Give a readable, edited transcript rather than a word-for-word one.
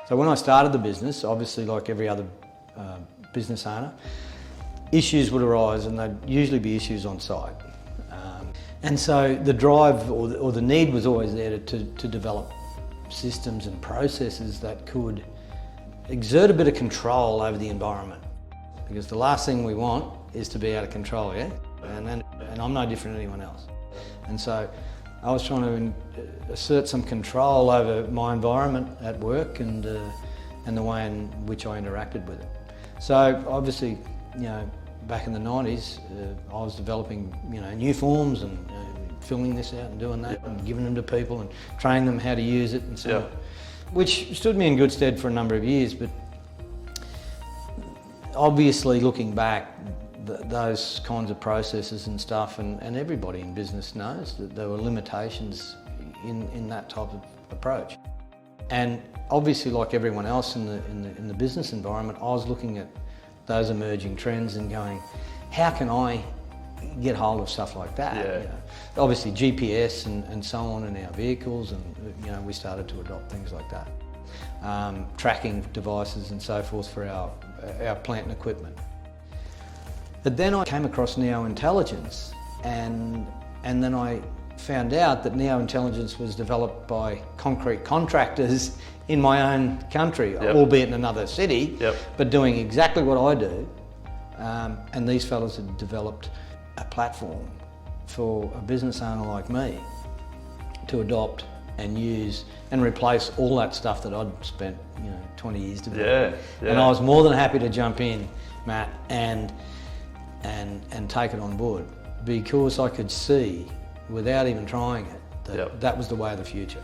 So when I started the business, obviously like every other business owner, issues would arise and they'd usually be issues on site. And so the drive or the need was always there to develop systems and processes that could exert a bit of control over the environment. Because the last thing we want is to be out of control, yeah? And I'm no different than anyone else. And so I was trying to assert some control over my environment at work and the way in which I interacted with it. So obviously, back in the 90s, I was developing, new forms and filling this out and doing that and giving them to people and training them how to use it and so on, which stood me in good stead for a number of years. But obviously, looking back, those kinds of processes and stuff, and everybody in business knows that there were limitations in that type of approach. And obviously, like everyone else in the business environment, I was looking at those emerging trends and going, how can I get hold of stuff like that? Yeah. Obviously GPS and so on in our vehicles, and we started to adopt things like that. Tracking devices and so forth for our plant and equipment. But then I came across Neo-Intelligence, and then I found out that Neo-Intelligence was developed by concrete contractors in my own country, albeit in another city, but doing exactly what I do. And these fellas had developed a platform for a business owner like me to adopt and use and replace all that stuff that I'd spent 20 years developing. And I was more than happy to jump in, Matt, and take it on board, because I could see, without even trying it, that that was the way of the future.